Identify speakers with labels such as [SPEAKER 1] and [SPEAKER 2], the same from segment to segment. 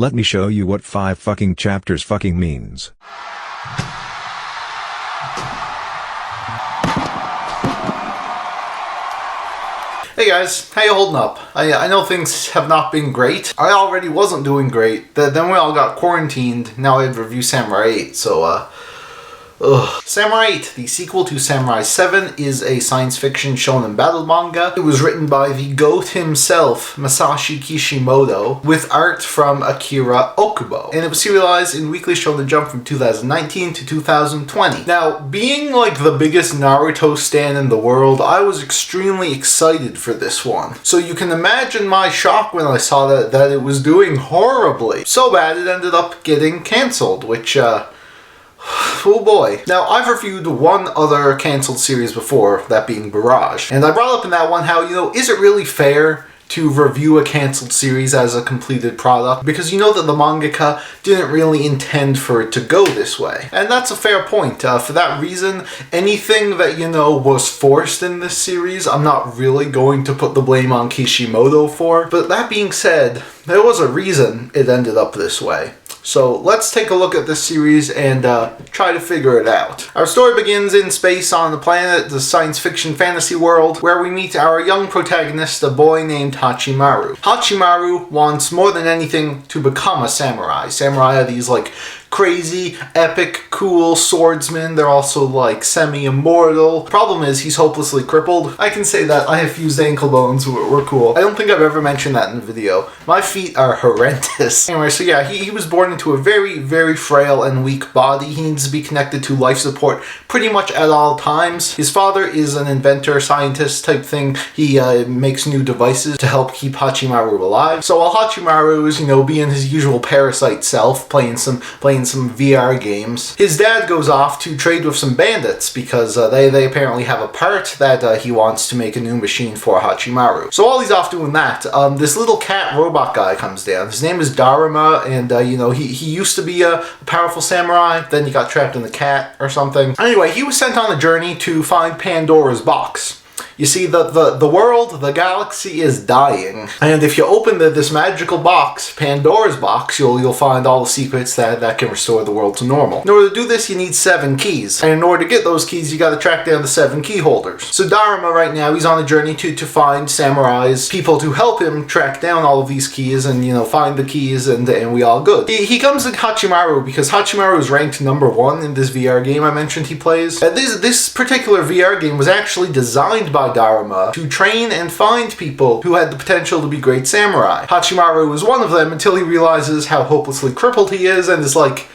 [SPEAKER 1] Let me show you what 5 fucking chapters fucking means.
[SPEAKER 2] Hey guys, how you holding up? I know things have not been great. I already wasn't doing great. Then we all got quarantined. Now I had to review Samurai 8, so Samurai 8, the sequel to Samurai 7, is a science fiction shonen battle manga. It was written by the GOAT himself, Masashi Kishimoto, with art from Akira Okubo. And it was serialized in Weekly Shonen Jump from 2019 to 2020. Now, being like the biggest Naruto stan in the world, I was extremely excited for this one. So you can imagine my shock when I saw that it was doing horribly. So bad it ended up getting cancelled, which, oh boy. Now, I've reviewed one other cancelled series before, that being Barrage. And I brought up in that one how, is it really fair to review a cancelled series as a completed product? Because you know that the mangaka didn't really intend for it to go this way. And that's a fair point. For that reason, anything that, was forced in this series, I'm not really going to put the blame on Kishimoto for. But that being said, there was a reason it ended up this way. So let's take a look at this series and try to figure it out. Our story begins in space on the planet, the science fiction fantasy world, where we meet our young protagonist, a boy named Hachimaru. Hachimaru wants more than anything to become a samurai. Samurai are these crazy, epic, cool swordsmen. They're also semi-immortal. Problem is, he's hopelessly crippled. I can say that. I have fused ankle bones. We're cool. I don't think I've ever mentioned that in the video. My feet are horrendous. Anyway, so yeah, he was born into a very, very frail and weak body. He needs to be connected to life support pretty much at all times. His father is an inventor, scientist type thing. He makes new devices to help keep Hachimaru alive. So while Hachimaru is, being his usual parasite self, playing some VR games, his dad goes off to trade with some bandits because they apparently have a part that he wants to make a new machine for Hachimaru. So while he's off doing that, this little cat robot guy comes down. His name is Daruma, and he used to be a powerful samurai, then he got trapped in the cat or something. Anyway, he was sent on a journey to find Pandora's box. You see, the world, the galaxy is dying. And if you open this magical box, Pandora's box, you'll find all the secrets that can restore the world to normal. In order to do this, you need 7 keys. And in order to get those keys, you gotta track down the 7 key holders. So Daruma right now, he's on a journey to find samurais, people to help him track down all of these keys and, find the keys, and we all good. He comes to Hachimaru because Hachimaru is ranked #1 in this VR game I mentioned he plays. This particular VR game was actually designed by Daruma to train and find people who had the potential to be great samurai. Hachimaru was one of them until he realizes how hopelessly crippled he is and is like,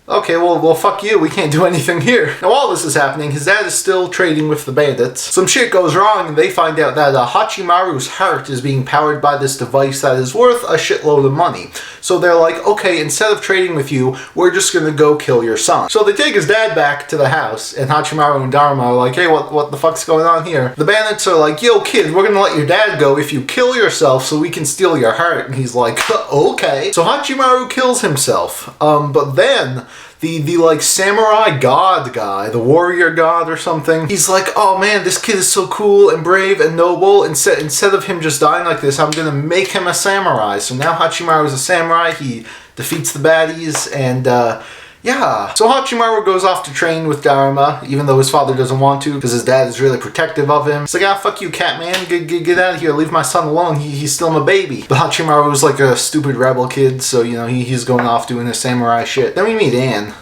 [SPEAKER 2] okay, well, fuck you, we can't do anything here. Now, while this is happening, his dad is still trading with the bandits. Some shit goes wrong, and they find out that Hachimaru's heart is being powered by this device that is worth a shitload of money. So they're like, okay, instead of trading with you, we're just gonna go kill your son. So they take his dad back to the house, and Hachimaru and Daruma are like, hey, what the fuck's going on here? The bandits are like, yo, kid, we're gonna let your dad go if you kill yourself so we can steal your heart. And he's like, okay. So Hachimaru kills himself, but then the samurai god guy, the warrior god or something, he's like, oh man, this kid is so cool and brave and noble. Instead of him just dying like this, I'm gonna make him a samurai. So now Hachimaru is a samurai. He defeats the baddies, and yeah. So Hachimaru goes off to train with Daruma, even though his father doesn't want to, because his dad is really protective of him. He's like, fuck you, cat man, get out of here, leave my son alone, he's still my baby. But Hachimaru was like a stupid rebel kid, so, he's going off doing his samurai shit. Then we meet Anne.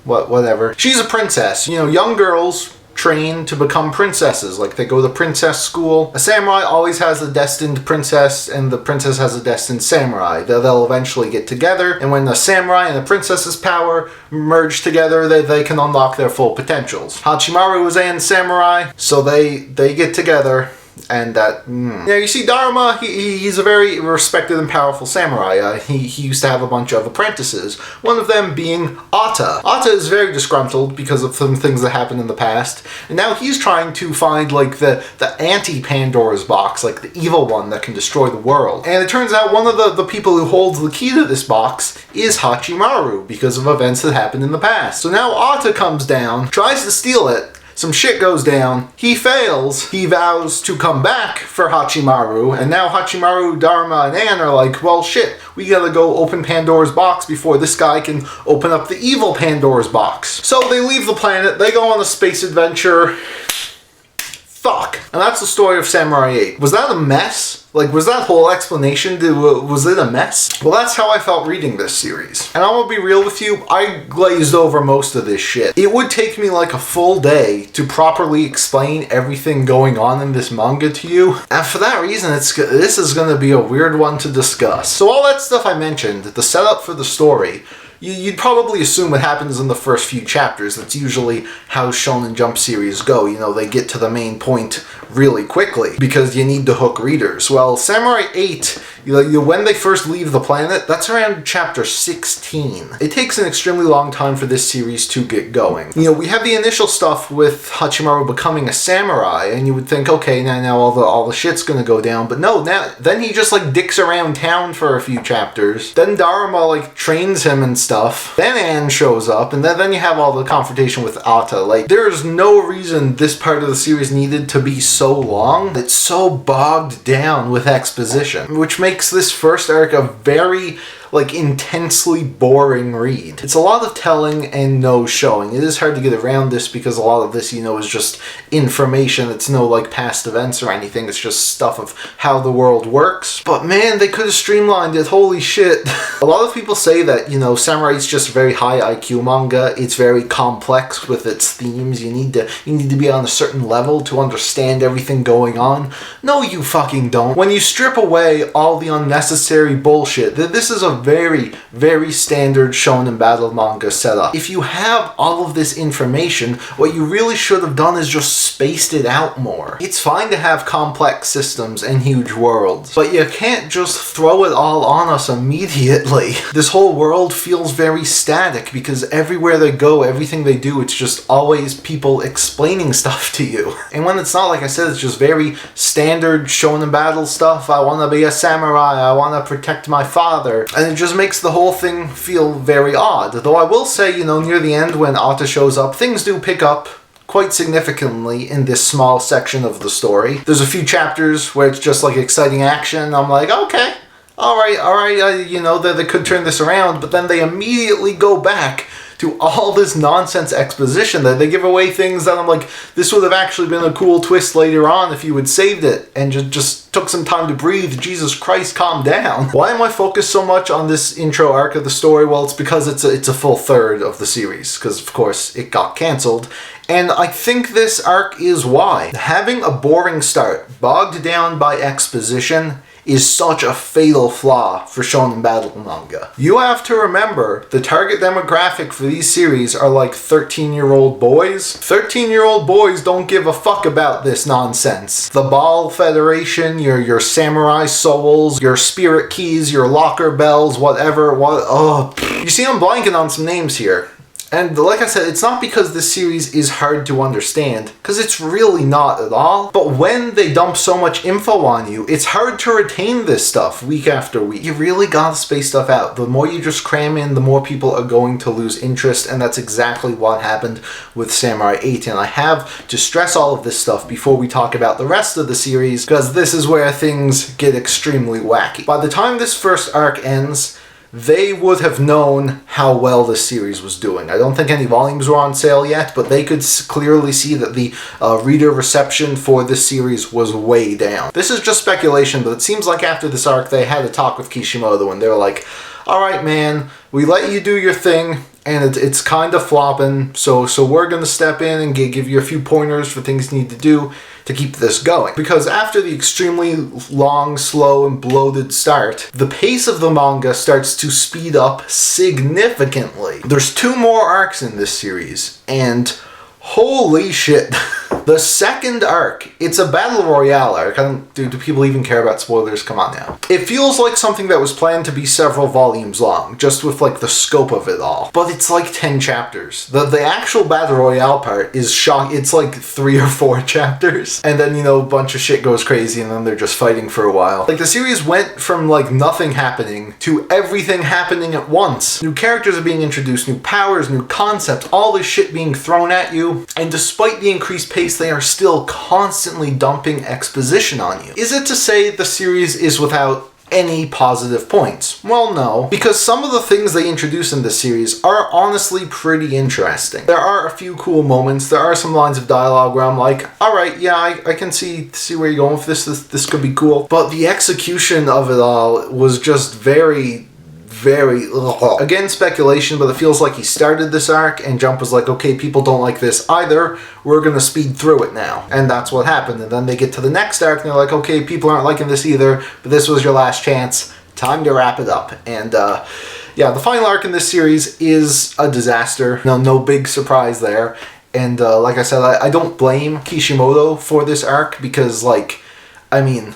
[SPEAKER 2] Whatever. She's a princess. Young girls train to become princesses. They go to princess school. A samurai always has a destined princess, and the princess has a destined samurai. They'll eventually get together, and when the samurai and the princess's power merge together, they can unlock their full potentials. Hachimaru is Anne's samurai, so they get together. And yeah, you see, Daruma, he's a very respected and powerful samurai. He used to have a bunch of apprentices, one of them being Ata. Ata is very disgruntled because of some things that happened in the past, and now he's trying to find, the anti-Pandora's box, the evil one that can destroy the world. And it turns out one of the people who holds the key to this box is Hachimaru, because of events that happened in the past. So now Ata comes down, tries to steal it, Some shit goes down, he fails, he vows to come back for Hachimaru, and now Hachimaru, Dharma, and Ann are like, well shit, we gotta go open Pandora's box before this guy can open up the evil Pandora's box. So they leave the planet, they go on a space adventure. Fuck. And that's the story of Samurai 8. Was that a mess? Like, was that whole explanation, was it a mess? Well, that's how I felt reading this series. And I'm gonna be real with you, I glazed over most of this shit. It would take me like a full day to properly explain everything going on in this manga to you. And for that reason, this is gonna be a weird one to discuss. So all that stuff I mentioned, the setup for the story, you'd probably assume it happens in the first few chapters. That's usually how Shonen Jump series go. You know, they get to the main point really quickly because you need to hook readers. Well, Samurai 8, when they first leave the planet, that's around chapter 16. It takes an extremely long time for this series to get going. You know, we have the initial stuff with Hachimaru becoming a samurai, and you would think, okay, now all the shit's gonna go down. But no, then he just like dicks around town for a few chapters. Then Dharma like trains him and stuff. Then Ann shows up, and then you have all the confrontation with Atta. Like, there's no reason this part of the series needed to be so long. It's so bogged down with exposition, which makes this first arc a very like intensely boring read. It's a lot of telling and no showing. It is hard to get around this because a lot of this, you know, is just information. It's no like past events or anything. It's just stuff of how the world works. But man, they could have streamlined it. Holy shit. A lot of people say that, you know, Samurai is just a very high IQ manga. It's very complex with its themes. You need to be on a certain level to understand everything going on. No, you fucking don't. When you strip away all the unnecessary bullshit, this is a very, very standard shonen battle manga setup. If you have all of this information, what you really should have done is just spaced it out more. It's fine to have complex systems and huge worlds, but you can't just throw it all on us immediately. This whole world feels very static because everywhere they go, everything they do, it's just always people explaining stuff to you. And when it's not, like I said, it's just very standard shonen battle stuff. I want to be a samurai, I want to protect my father. And it just makes the whole thing feel very odd. Though I will say, you know, near the end when Atta shows up, things do pick up quite significantly in this small section of the story. There's a few chapters where it's just like exciting action. I'm like, okay, all right, you know, they could turn this around, but then they immediately go back to all this nonsense exposition that they give away things that I'm like, this would have actually been a cool twist later on if you had saved it and just took some time to breathe. Jesus Christ, calm down. Why am I focused so much on this intro arc of the story? Well, it's because it's a full third of the series, because of course it got cancelled. And I think this arc is why. Having a boring start, bogged down by exposition, is such a fatal flaw for shonen battle manga. You have to remember, the target demographic for these series are like 13-year-old boys. 13-year-old boys don't give a fuck about this nonsense. The Ball Federation, your samurai souls, your spirit keys, your locker bells, whatever, You see, I'm blanking on some names here. And like I said, it's not because this series is hard to understand, because it's really not at all. But when they dump so much info on you, it's hard to retain this stuff week after week. You really gotta space stuff out. The more you just cram in, the more people are going to lose interest, and that's exactly what happened with Samurai 8. And I have to stress all of this stuff before we talk about the rest of the series, because this is where things get extremely wacky. By the time this first arc ends, they would have known how well this series was doing. I don't think any volumes were on sale yet, but they could clearly see that the reader reception for this series was way down. This is just speculation, but it seems like after this arc they had a talk with Kishimoto and they were like, alright man, we let you do your thing, and it's kind of flopping, so we're going to step in and give you a few pointers for things you need to do to keep this going. Because after the extremely long, slow, and bloated start, the pace of the manga starts to speed up significantly. There's 2 more arcs in this series, and holy shit. The second arc, it's a battle royale arc. Do people even care about spoilers? Come on now. It feels like something that was planned to be several volumes long, just with like the scope of it all. But it's like 10 chapters. The actual battle royale part is it's like 3 or 4 chapters. And then, a bunch of shit goes crazy and then they're just fighting for a while. Like, the series went from like nothing happening to everything happening at once. New characters are being introduced, new powers, new concepts, all this shit being thrown at you. And despite the increased pace, they are still constantly dumping exposition on you. Is it to say the series is without any positive points? Well, no, because some of the things they introduce in this series are honestly pretty interesting. There are a few cool moments, there are some lines of dialogue where I'm like, alright, yeah, I can see where you're going with this could be cool. But the execution of it all was just very, again, speculation, but it feels like he started this arc and Jump was like, okay, people don't like this either, we're gonna speed through it now. And that's what happened. And then they get to the next arc and they're like, okay, people aren't liking this either, but this was your last chance, time to wrap it up. And yeah, the final arc in this series is a disaster. No big surprise there. And like I said, I don't blame Kishimoto for this arc because, like, I mean,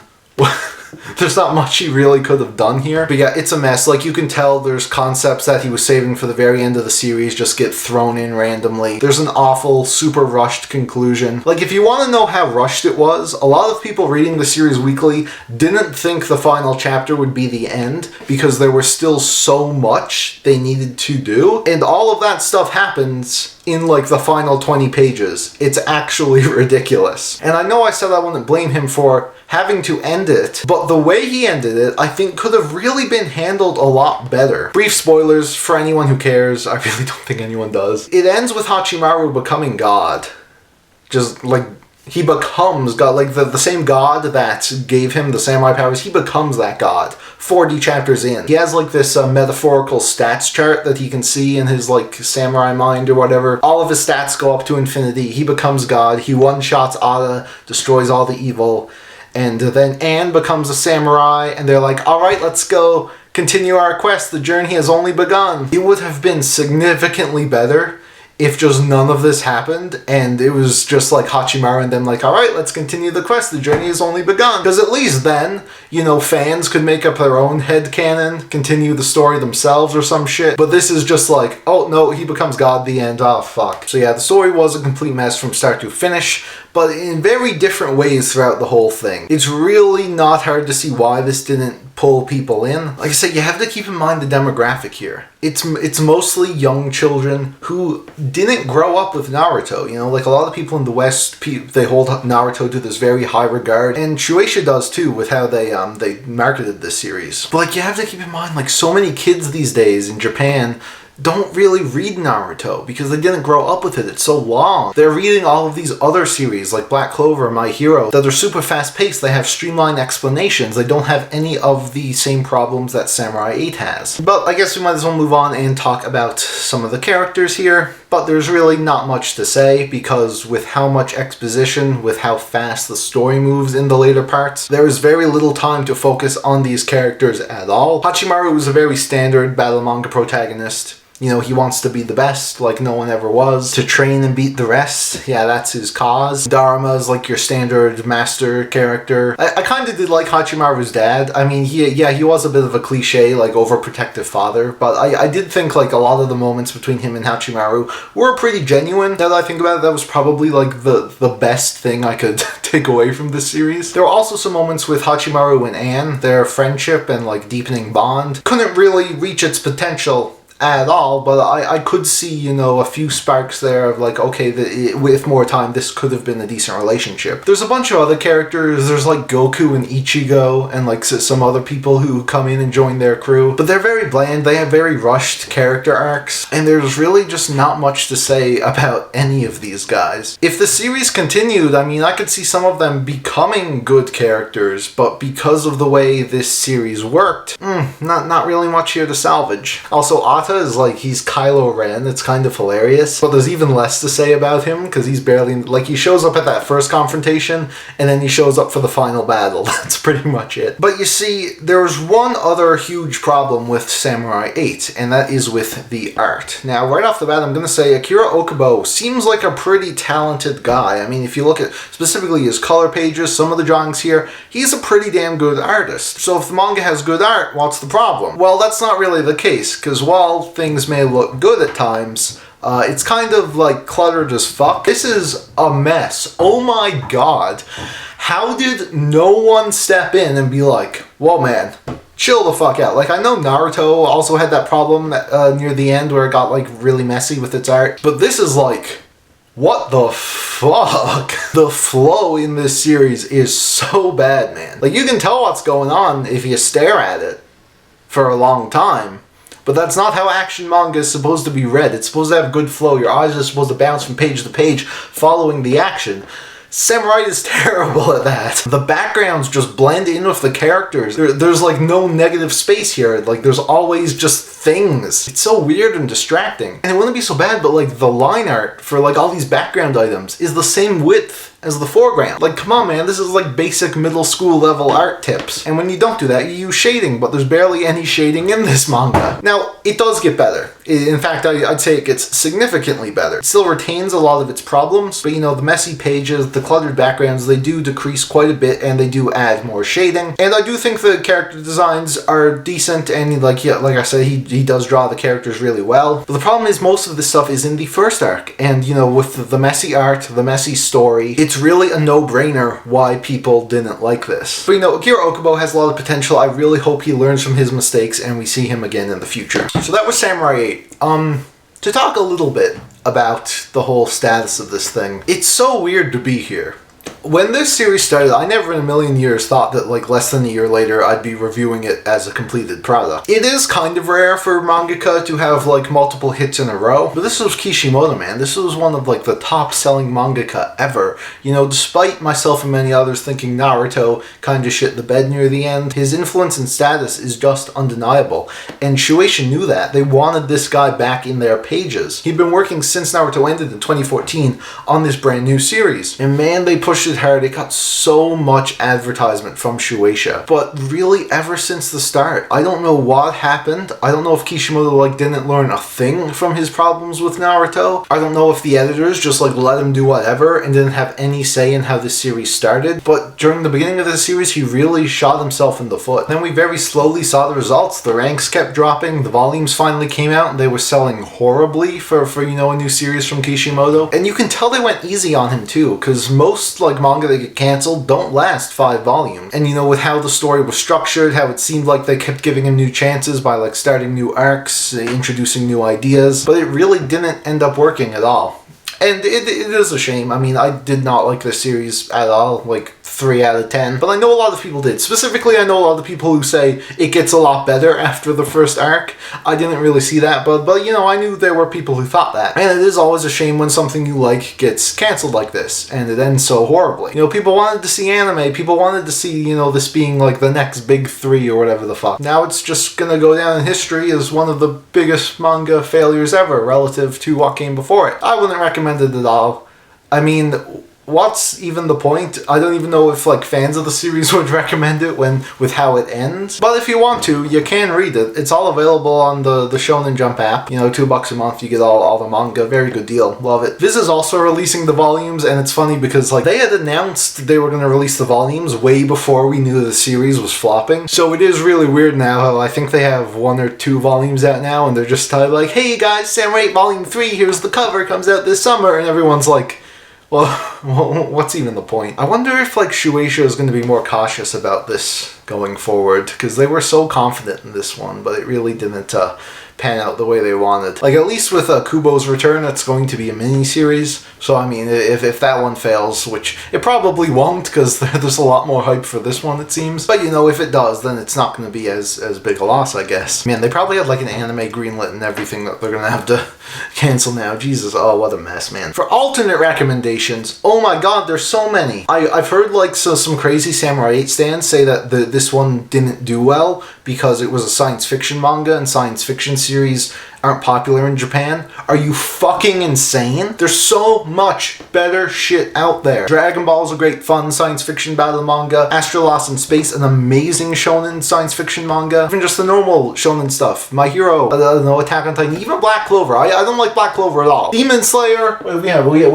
[SPEAKER 2] there's not much he really could have done here. But yeah, it's a mess. Like, you can tell there's concepts that he was saving for the very end of the series just get thrown in randomly. There's an awful, super rushed conclusion. Like, if you want to know how rushed it was, a lot of people reading the series weekly didn't think the final chapter would be the end because there was still so much they needed to do. And all of that stuff happens in like the final 20 pages. It's actually ridiculous. And I know I said I wouldn't blame him for having to end it, but the way he ended it, I think could have really been handled a lot better. Brief spoilers for anyone who cares. I really don't think anyone does. It ends with Hachimaru becoming God. Just like, he becomes God, like the same God that gave him the samurai powers, he becomes that God 40 chapters in. He has like this metaphorical stats chart that he can see in his like samurai mind or whatever. All of his stats go up to infinity. He becomes God. He one-shots Ada, destroys all the evil. And then Anne becomes a samurai, and they're like, alright, let's go continue our quest. The journey has only begun. It would have been significantly better if just none of this happened, and it was just like Hachimaru and them like, alright, let's continue the quest, the journey has only begun. Because at least then, fans could make up their own headcanon, continue the story themselves or some shit. But this is just like, oh no, he becomes God, the end, oh fuck. So yeah, the story was a complete mess from start to finish, but in very different ways throughout the whole thing. It's really not hard to see why this didn't pull people in. Like I said, you have to keep in mind the demographic here. It's mostly young children who didn't grow up with Naruto. Like a lot of people in the West, they hold Naruto to this very high regard, and Shueisha does too with how they marketed this series. But like, you have to keep in mind, like, so many kids these days in Japan don't really read Naruto because they didn't grow up with it. It's so long. They're reading all of these other series like Black Clover and My Hero that are super fast paced. They have streamlined explanations. They don't have any of the same problems that Samurai 8 has. But I guess we might as well move on and talk about some of the characters here. But there's really not much to say because with how much exposition, with how fast the story moves in the later parts, there is very little time to focus on these characters at all. Hachimaru is a very standard battle manga protagonist. He wants to be the best, like no one ever was. To train and beat the rest, yeah, that's his cause. Dharma is like your standard master character. I kind of did like Hachimaru's dad. I mean, he was a bit of a cliche, like overprotective father, but I did think like a lot of the moments between him and Hachimaru were pretty genuine. Now that I think about it, that was probably like the best thing I could take away from this series. There were also some moments with Hachimaru and Anne. Their friendship and like deepening bond couldn't really reach its potential at all, but I could see, a few sparks there of like, okay, with more time, this could have been a decent relationship. There's a bunch of other characters. There's like Goku and Ichigo and like some other people who come in and join their crew, but they're very bland. They have very rushed character arcs, and there's really just not much to say about any of these guys. If the series continued, I mean, I could see some of them becoming good characters, but because of the way this series worked, not really much here to salvage. Also, Hinata is like, he's Kylo Ren. It's kind of hilarious. But there's even less to say about him, because he's barely, like, he shows up at that first confrontation, and then he shows up for the final battle. That's pretty much it. But you see, there's one other huge problem with Samurai 8, and that is with the art. Now, right off the bat, I'm going to say Akira Okubo seems like a pretty talented guy. I mean, if you look at specifically his color pages, some of the drawings here, he's a pretty damn good artist. So if the manga has good art, what's the problem? Well, that's not really the case, because while things may look good at times, it's kind of like cluttered as fuck. This is a mess. Oh my god. How did no one step in and be like, whoa man, chill the fuck out? Like, I know Naruto also had that problem near the end where it got like really messy with its art, but this is like, what the fuck? The flow in this series is so bad, man. Like, you can tell what's going on if you stare at it for a long time. But that's not how action manga is supposed to be read. It's supposed to have good flow. Your eyes are supposed to bounce from page to page following the action. Samurai is terrible at that. The backgrounds just blend in with the characters. There's like no negative space here. Like, there's always just things. It's so weird and distracting. And it wouldn't be so bad, but like the line art for like all these background items is the same width as the foreground. Like, come on man, this is like basic middle school level art tips. And when you don't do that, you use shading, but there's barely any shading in this manga. Now, it does get better. In fact, I'd say it gets significantly better. It still retains a lot of its problems, but you know, the messy pages, the cluttered backgrounds, they do decrease quite a bit, and they do add more shading. And I do think the character designs are decent, and like, yeah, like I said, he does draw the characters really well. But the problem is most of this stuff is in the first arc, and you know, with the messy art, the messy story, it's really a no-brainer why people didn't like this. But you know, Akira Okubo has a lot of potential. I really hope he learns from his mistakes and we see him again in the future. So that was Samurai 8. To talk a little bit about the whole status of this thing, it's so weird to be here. When this series started, I never in a million years thought that like less than a year later I'd be reviewing it as a completed product. It is kind of rare for mangaka to have like multiple hits in a row, but this was Kishimoto, man. This was one of like the top selling mangaka ever. You know, despite myself and many others thinking Naruto kind of shit the bed near the end, his influence and status is just undeniable. And Shueisha knew that. They wanted this guy back in their pages. He'd been working since Naruto ended in 2014 on this brand new series. And man, they pushed it hard. It got so much advertisement from Shueisha, but really ever since the start, I don't know what happened. I don't know if Kishimoto like didn't learn a thing from his problems with Naruto. I don't know if the editors just like let him do whatever and didn't have any say in how this series started, but during the beginning of the series he really shot himself in the foot. Then we very slowly saw the results. The ranks kept dropping, the volumes finally came out, and they were selling horribly for you know, a new series from Kishimoto. And you can tell they went easy on him too, because most like manga that get cancelled don't last 5 volumes. And you know, with how the story was structured, how it seemed like they kept giving him new chances by like starting new arcs, introducing new ideas, but it really didn't end up working at all. And it is a shame. I mean, I did not like this series at all, like 3 out of 10. But I know a lot of people did. Specifically, I know a lot of people who say it gets a lot better after the first arc. I didn't really see that, but you know, I knew there were people who thought that. And it is always a shame when something you like gets cancelled like this, and it ends so horribly. You know, people wanted to see anime, people wanted to see, you know, this being like the next big 3 or whatever the fuck. Now it's just gonna go down in history as one of the biggest manga failures ever relative to what came before it. I wouldn't recommend it at all. I mean, what's even the point? I don't even know if like fans of the series would recommend it with how it ends. But if you want to, you can read it. It's all available on the Shonen Jump app. You know, $2 a month, you get all the manga. Very good deal. Love it. Viz is also releasing the volumes, and it's funny because like they had announced they were going to release the volumes way before we knew the series was flopping. So it is really weird now how I think they have 1 or 2 volumes out now, and they're just like, hey guys, Samurai 8 Volume 3, here's the cover, comes out this summer, and everyone's like, well, what's even the point? I wonder if like Shueisha is going to be more cautious about this going forward, because they were so confident in this one, but it really didn't pan out the way they wanted. Like, at least with Kubo's return, it's going to be a mini-series. So, I mean, if that one fails, which it probably won't, because there's a lot more hype for this one, it seems. But, you know, if it does, then it's not going to be as big a loss, I guess. Man, they probably had, like, an anime greenlit and everything that they're going to have to cancel now. Jesus, oh, what a mess, man. For alternate recommendations, oh my god, there's so many. I've heard, like, some crazy Samurai 8 stands say that this one didn't do well because it was a science fiction manga and science fiction series aren't popular in Japan. Are you fucking insane? There's so much better shit out there. Dragon Ball is a great fun science fiction battle manga. Astro Lost in Space, an amazing shonen science fiction manga. Even just the normal shonen stuff. My Hero, I don't know, Attack on Titan, even Black Clover. I don't like Black Clover at all. Demon Slayer, we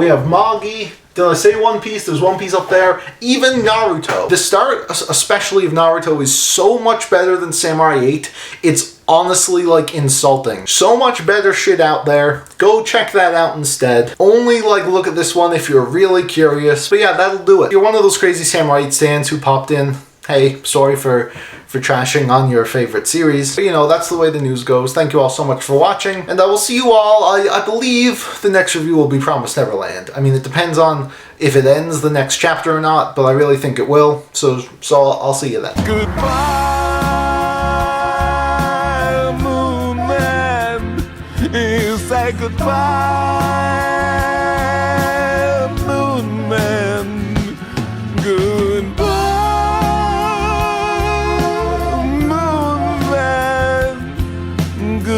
[SPEAKER 2] have Magi. Did I say One Piece? There's One Piece up there. Even Naruto. The start, especially of Naruto, is so much better than Samurai 8. It's honestly, like, insulting. So much better shit out there. Go check that out instead. Only, like, look at this one if you're really curious. But yeah, that'll do it. If you're one of those crazy Samurai 8 stands who popped in, hey, sorry for trashing on your favorite series. But, you know, that's the way the news goes. Thank you all so much for watching, and I will see you all. I believe the next review will be Promised Neverland. I mean, it depends on if it ends the next chapter or not, but I really think it will. So I'll see you then.
[SPEAKER 3] Goodbye, moon man. You say goodbye.